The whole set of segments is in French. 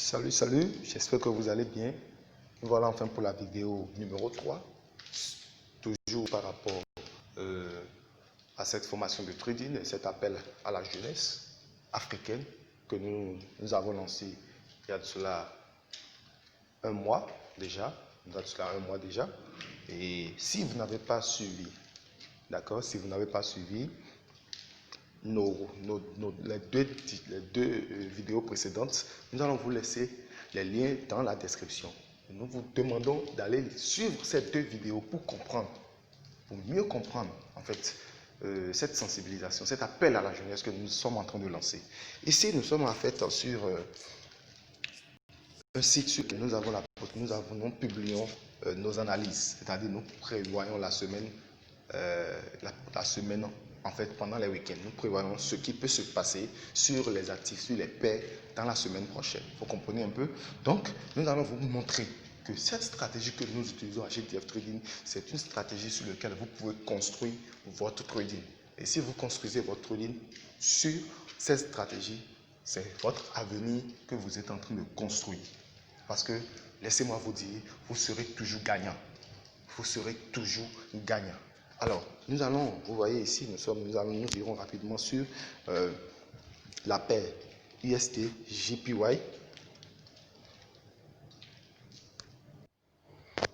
Salut, salut, j'espère que vous allez bien. Voilà enfin pour la vidéo numéro 3, toujours par rapport à cette formation de trading et cet appel à la jeunesse africaine que nous avons lancé il y a de cela un mois déjà. Et si vous n'avez pas suivi, d'accord, si vous n'avez pas suivi les deux vidéos précédentes, nous allons vous laisser les liens dans la description. Nous vous demandons d'aller suivre ces deux vidéos pour comprendre, pour mieux comprendre en fait cette sensibilisation, cet appel à la jeunesse que nous sommes en train de lancer. Ici, nous sommes en fait sur un site sur lequel nous publions nos analyses, c'est-à-dire nous prévoyons la semaine, en fait pendant les week-ends. Nous prévoyons ce qui peut se passer sur les actifs, sur les paires dans la semaine prochaine. Vous comprenez un peu? Donc, nous allons vous montrer que cette stratégie que nous utilisons à GTF Trading, c'est une stratégie sur laquelle vous pouvez construire votre trading. Et si vous construisez votre trading sur cette stratégie, c'est votre avenir que vous êtes en train de construire. Parce que, laissez-moi vous dire, vous serez toujours gagnant. Vous serez toujours gagnant. Alors, vous voyez ici, nous irons rapidement sur la paire USD JPY.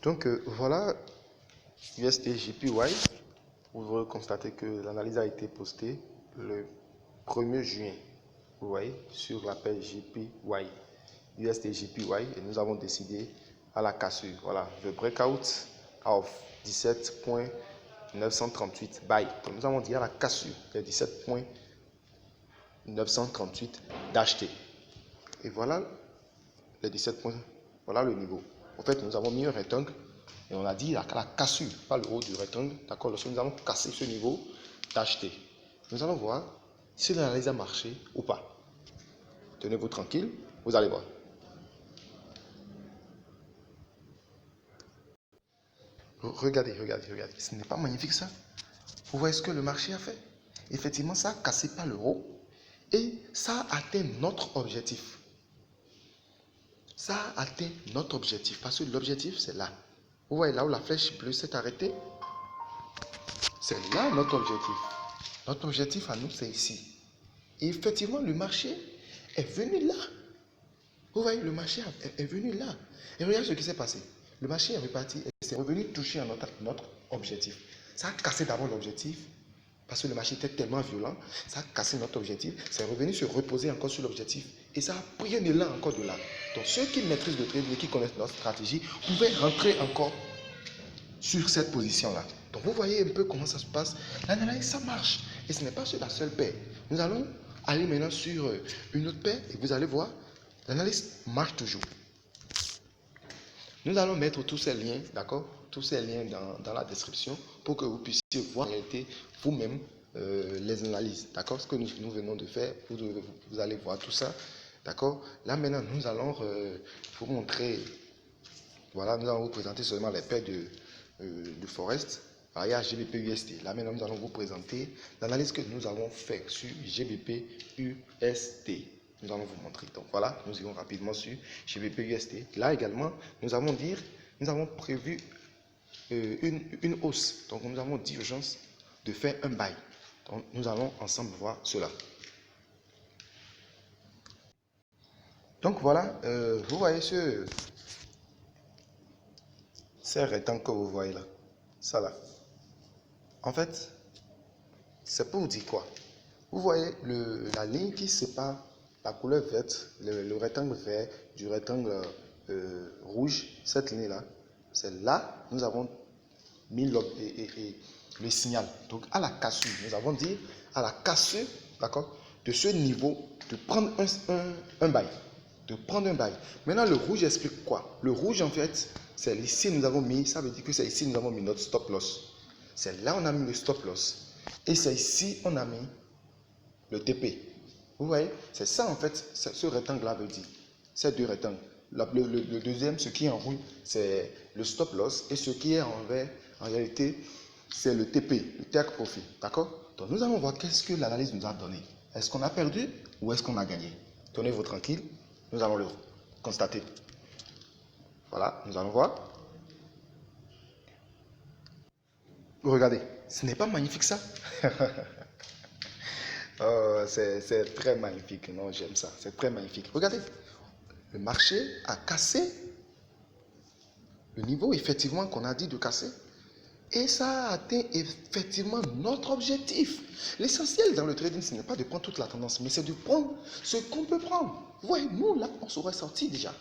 Donc, voilà USD JPY. Vous aurez constaté que l'analyse a été postée le 1er juin. Vous voyez, sur la paire JPY. USD JPY, et nous avons décidé à la cassure. Voilà, le breakout of 17.938 buy. Donc nous avons dit à la cassure de 17.938 d'acheter. Et voilà les 17 points, voilà le niveau. En fait, nous avons mis un rectangle et on a dit à la cassure, pas le haut du rectangle, d'accord, lorsque nous allons casser ce niveau, d'acheter. Nous allons voir si l'analyse a marché ou pas. Tenez-vous tranquille, vous allez voir. Regardez, ce n'est pas magnifique ça? Vous voyez ce que le marché a fait? Effectivement, ça a cassé par le haut et ça a atteint notre objectif. Ça a atteint notre objectif parce que l'objectif c'est là. Vous voyez là où la flèche bleue s'est arrêtée? C'est là notre objectif. Notre objectif à nous c'est ici. Et effectivement, le marché est venu là. Vous voyez, le marché est venu là. Et regardez ce qui s'est passé. Le marché est reparti et c'est revenu toucher à notre objectif. Ça a cassé d'abord l'objectif parce que le marché était tellement violent. Ça a cassé notre objectif. C'est revenu se reposer encore sur l'objectif et ça a pris un élan encore de là. Donc ceux qui maîtrisent le trading et qui connaissent notre stratégie pouvaient rentrer encore sur cette position-là. Donc vous voyez un peu comment ça se passe. L'analyse, ça marche. Et ce n'est pas sur la seule paire. Nous allons aller maintenant sur une autre paire et vous allez voir, l'analyse marche toujours. Nous allons mettre tous ces liens, d'accord, tous ces liens dans la description pour que vous puissiez voir en réalité vous-même les analyses, d'accord, ce que nous venons de faire, vous allez voir tout ça, d'accord. Là maintenant, nous allons vous montrer, voilà, nous allons vous présenter seulement les paires de Forest. Alors, il y a GBP USD. Là maintenant, nous allons vous présenter l'analyse que nous avons faite sur GBP USD. Nous allons vous montrer. Donc voilà, nous irons rapidement sur GBP USD. Là également, nous avons prévu une hausse. Donc nous avons d'urgence de faire un buy. Donc nous allons ensemble voir cela. Donc voilà, vous voyez ces rectangles que vous voyez là. Ça là. En fait, c'est pour vous dire quoi? Vous voyez la ligne qui sépare la couleur verte, le rectangle vert du rectangle rouge, cette ligne-là, c'est là nous avons mis le signal. Donc à la cassure, nous avons dit à la cassure, d'accord, de ce niveau, de prendre un bail. De prendre un bail. Maintenant, le rouge explique quoi? Le rouge, en fait, c'est ici nous avons mis, ça veut dire que c'est ici nous avons mis notre stop loss. C'est là on a mis le stop loss. Et c'est ici on a mis le TP. Vous voyez, c'est ça en fait, ce rectangle-là veut dire. Ces deux rectangles. Le deuxième, ce qui est en rouge, c'est le stop loss. Et ce qui est en vert, en réalité, c'est le TP, le take profit. D'accord? Donc nous allons voir qu'est-ce que l'analyse nous a donné. Est-ce qu'on a perdu ou est-ce qu'on a gagné? Tenez-vous tranquille, nous allons le voir. constater. Voilà, nous allons voir. Regardez, ce n'est pas magnifique ça? Oh, c'est très magnifique. Non, j'aime ça. C'est très magnifique. Regardez, le marché a cassé le niveau effectivement qu'on a dit de casser. Et ça a atteint effectivement notre objectif. L'essentiel dans le trading, ce n'est pas de prendre toute la tendance, mais c'est de prendre ce qu'on peut prendre. Vous voyez, nous, là, on serait sorti déjà.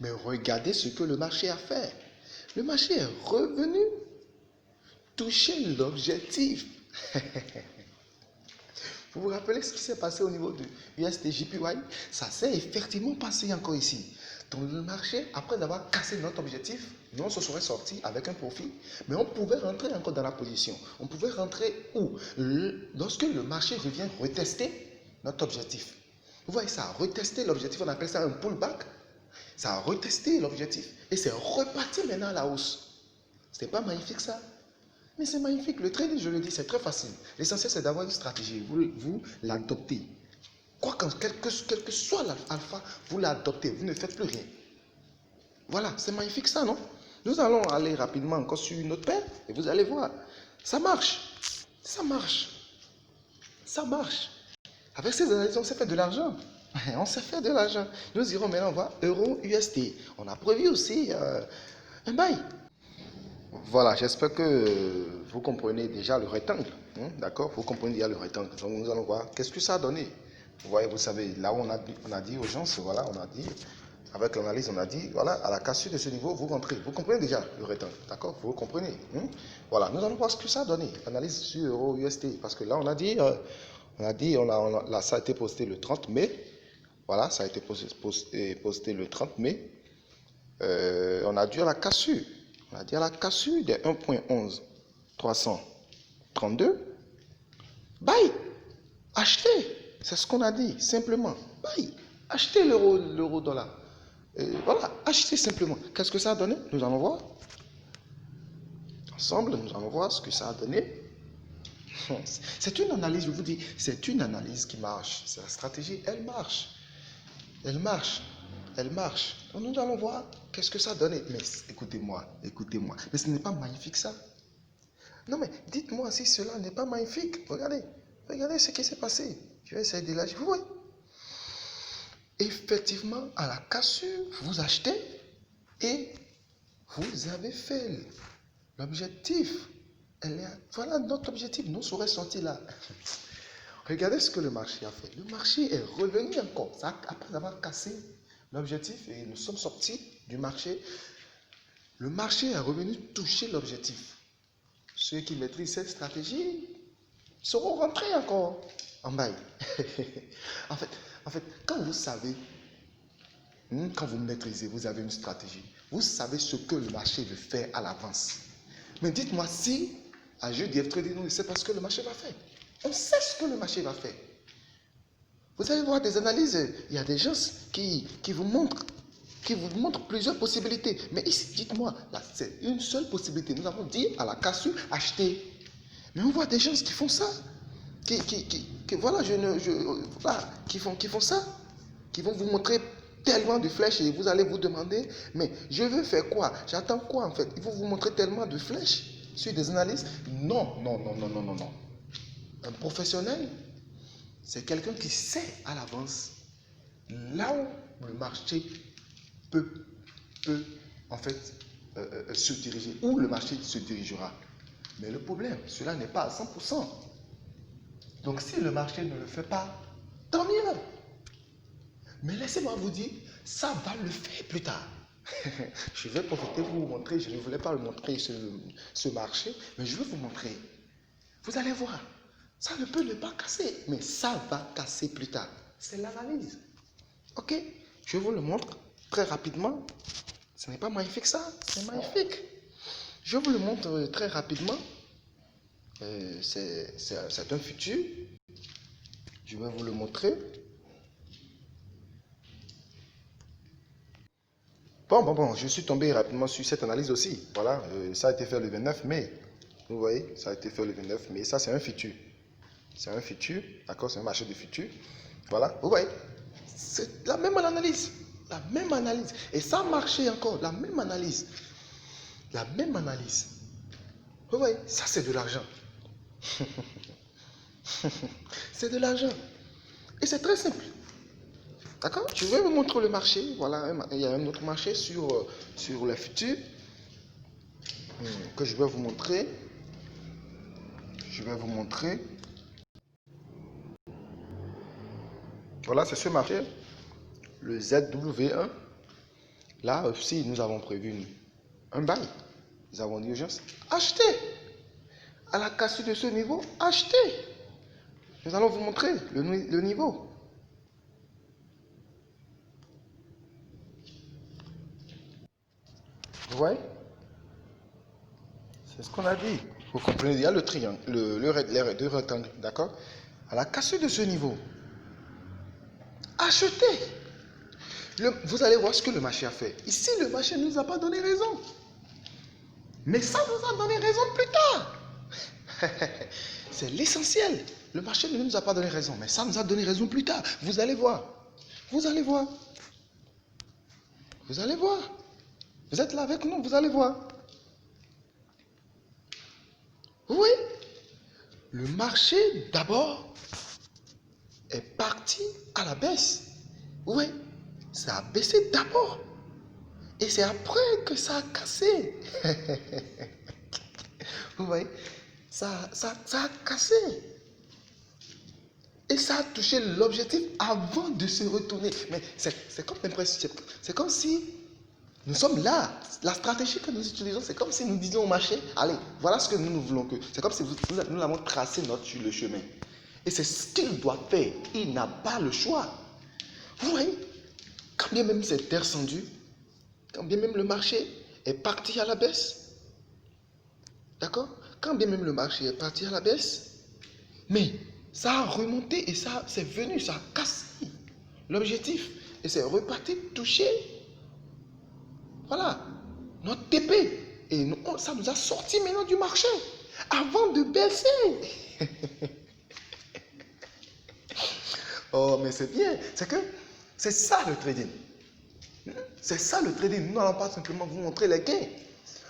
Mais regardez ce que le marché a fait. Le marché est revenu toucher l'objectif. Vous vous rappelez ce qui s'est passé au niveau du USD/JPY? Ça s'est effectivement passé encore ici. Donc le marché, après avoir cassé notre objectif, nous on se serait sorti avec un profit, mais on pouvait rentrer encore dans la position. On pouvait rentrer où? Lorsque le marché revient retester notre objectif. Vous voyez, ça a retesté l'objectif, on appelle ça un pullback. Ça a retesté l'objectif et c'est reparti maintenant à la hausse. C'était pas magnifique ça? Mais c'est magnifique. Le trading, je le dis, c'est très facile. L'essentiel, c'est d'avoir une stratégie. Vous l'adoptez. Quel que soit l'alpha, vous l'adoptez. Vous ne faites plus rien. Voilà, c'est magnifique ça, non? Nous allons aller rapidement encore sur une autre paire et vous allez voir. Ça marche. Ça marche. Ça marche. Avec ces analyses, on s'est fait de l'argent. On s'est fait de l'argent. Nous irons maintenant voir euro USD. On a prévu aussi un bail. Voilà, j'espère que vous comprenez déjà le rectangle. D'accord? Vous comprenez déjà le rectangle. Donc nous allons voir qu'est-ce que ça a donné. Vous voyez, vous savez, là où on a dit aux gens, voilà, on a dit, avec l'analyse, on a dit, voilà, à la cassure de ce niveau, vous rentrez. Vous comprenez déjà le rectangle. D'accord? Vous comprenez. Voilà, nous allons voir ce que ça a donné. Analyse sur euro USD. Parce que là, on a dit, là, ça a été posté le 30 mai. Voilà, ça a été posté le 30 mai. On a dû à la cassure. On a dit à la cassure des 1.11 332. Bye! Achetez! C'est ce qu'on a dit, simplement. Bye! Achetez l'euro-dollar. Voilà, achetez simplement. Qu'est-ce que ça a donné? Nous allons voir. Ensemble, nous allons voir ce que ça a donné. C'est une analyse, je vous dis, c'est une analyse qui marche. C'est la stratégie, elle marche. Elle marche. Elle marche. Donc nous allons voir qu'est-ce que ça donne. Mais écoutez-moi, écoutez-moi. Mais ce n'est pas magnifique ça? Non mais dites-moi si cela n'est pas magnifique. Regardez, regardez ce qui s'est passé. Je vais essayer de lâcher. Vous voyez? Effectivement, à la cassure, vous achetez et vous avez fait l'objectif. Voilà notre objectif. Nous serons sortis là. Regardez ce que le marché a fait. Le marché est revenu encore. Après avoir cassé l'objectif et nous sommes sortis du marché. Le marché est revenu toucher l'objectif. Ceux qui maîtrisent cette stratégie seront rentrés encore en bail. en fait, quand vous savez, quand vous maîtrisez, vous avez une stratégie, vous savez ce que le marché veut faire à l'avance. Mais dites-moi si, à GDF Trading, on ne sait pas ce que le marché va faire. On sait ce que le marché va faire. Vous allez voir des analyses, il y a des gens qui vous montrent plusieurs possibilités. Mais ici, dites-moi, là, c'est une seule possibilité. Nous avons dit à la cassure, acheter. Mais on voit des gens qui font ça. Voilà, qui font ça. Qui vont vous montrer tellement de flèches et vous allez vous demander, mais je veux faire quoi? J'attends quoi en fait? Ils vont vous montrer tellement de flèches sur des analyses. Non, non, non, non, non, non, non. Un professionnel, c'est quelqu'un qui sait à l'avance là où le marché peut en fait se diriger, où le marché se dirigera. Mais le problème, cela n'est pas à 100%. Donc si le marché ne le fait pas, tant mieux. Mais laissez-moi vous dire, ça va le faire plus tard. Je vais profiter pour vous montrer, je ne voulais pas le montrer ce marché, mais je vais vous montrer. Vous allez voir, ça ne peut ne pas casser, mais ça va casser plus tard. C'est l'analyse. Ok? Je vous le montre très rapidement. Ce n'est pas magnifique ça? C'est magnifique. Je vous le montre très rapidement. C'est un futur. Je vais vous le montrer. Bon, je suis tombé rapidement sur cette analyse aussi. Voilà, ça a été fait le 29 mai. Vous voyez, ça a été fait le 29 mai. Ça, c'est un futur. C'est un futur, d'accord? C'est un marché de futur. Voilà, vous voyez, c'est la même analyse. La même analyse. Et ça marchait encore. La même analyse. La même analyse. Vous voyez, ça c'est de l'argent. C'est de l'argent. Et c'est très simple. D'accord? Je vais vous montrer le marché. Voilà, il y a un autre marché sur le futur que je vais vous montrer. Je vais vous montrer. Voilà, c'est ce marché. Le ZW1. Là aussi, nous avons prévu un bail. Nous avons dit aux gens, achetez. À la cassure de ce niveau, achetez. Nous allons vous montrer le niveau. Vous voyez? C'est ce qu'on a dit. Vous comprenez, il y a le triangle, les deux rectangles, d'accord? À la cassure de ce niveau, achetez. Vous allez voir ce que le marché a fait. Ici, le marché ne nous a pas donné raison. Mais ça nous a donné raison plus tard. C'est l'essentiel. Le marché ne nous a pas donné raison, mais ça nous a donné raison plus tard. Vous allez voir. Vous allez voir. Vous allez voir. Vous êtes là avec nous, vous allez voir. Oui. Le marché, d'abord, est parti à la baisse. Oui. Ça a baissé d'abord. Et c'est après que ça a cassé. Vous voyez? Ça a cassé. Et ça a touché l'objectif avant de se retourner. Mais c'est comme l'impression. C'est comme si nous sommes là. La stratégie que nous utilisons, c'est comme si nous disions au marché, allez, voilà ce que nous voulons que. C'est comme si nous avons tracé sur le chemin. Et c'est ce qu'il doit faire. Il n'a pas le choix. Vous voyez? Quand bien même c'est descendu, quand bien même le marché est parti à la baisse, d'accord? Quand bien même le marché est parti à la baisse, mais ça a remonté et ça c'est venu, ça a cassé l'objectif et c'est reparti toucher, voilà, notre TP. Et ça nous a sorti maintenant du marché avant de baisser. Oh, mais c'est bien, c'est ça le trading. C'est ça le trading. Nous n'allons pas simplement vous montrer les gains.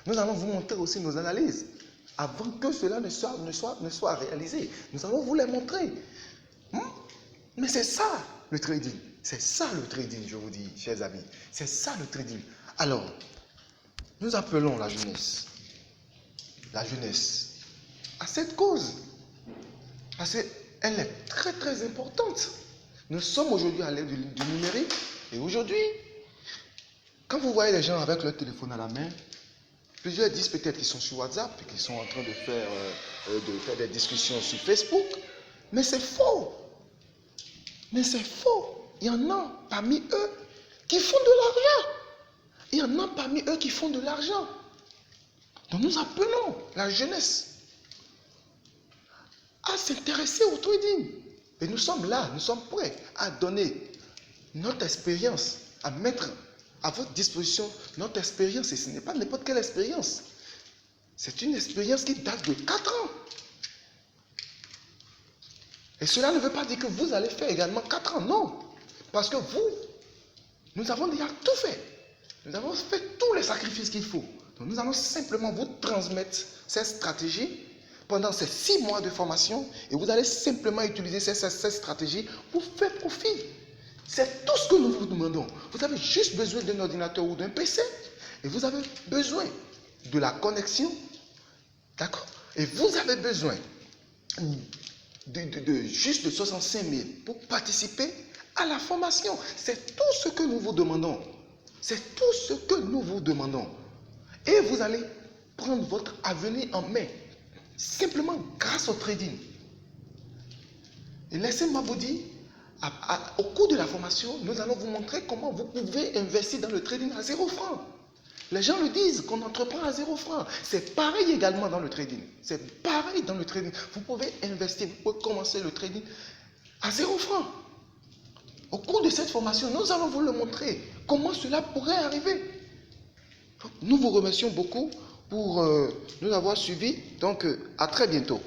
Nous allons vous montrer aussi nos analyses. Avant que cela ne soit réalisé, nous allons vous les montrer. Mais c'est ça le trading. C'est ça le trading, je vous dis, chers amis. C'est ça le trading. Alors, nous appelons la jeunesse à cette cause. Parce qu'elle est très très importante. Nous sommes aujourd'hui à l'ère du numérique. Et aujourd'hui, quand vous voyez les gens avec leur téléphone à la main, plusieurs disent peut-être qu'ils sont sur WhatsApp et qu'ils sont en train de faire des discussions sur Facebook. Mais c'est faux. Mais c'est faux. Il y en a parmi eux qui font de l'argent. Il y en a parmi eux qui font de l'argent. Donc nous appelons la jeunesse à s'intéresser au trading. Et nous sommes là, nous sommes prêts à donner notre expérience, à mettre à votre disposition notre expérience. Et ce n'est pas n'importe quelle expérience. C'est une expérience qui date de 4 ans. Et cela ne veut pas dire que vous allez faire également 4 ans. Non. Parce que nous avons déjà tout fait. Nous avons fait tous les sacrifices qu'il faut. Donc nous allons simplement vous transmettre cette stratégie pendant ces 6 mois de formation. Et vous allez simplement utiliser cette stratégie pour faire profit. C'est tout ce que nous vous demandons. Vous avez juste besoin d'un ordinateur ou d'un PC. Et vous avez besoin de la connexion. D'accord? Et vous avez besoin juste de 65 000 pour participer à la formation. C'est tout ce que nous vous demandons. C'est tout ce que nous vous demandons. Et vous allez prendre votre avenir en main. Simplement grâce au trading. Et laissez-moi vous dire, au cours de la formation, nous allons vous montrer comment vous pouvez investir dans le trading à 0 francs. Les gens le disent qu'on entreprend à 0 francs. C'est pareil également dans le trading. C'est pareil dans le trading. Vous pouvez investir, vous pouvez commencer le trading à 0 francs. Au cours de cette formation, nous allons vous le montrer. Comment cela pourrait arriver. Nous vous remercions beaucoup pour nous avoir suivis. Donc, à très bientôt.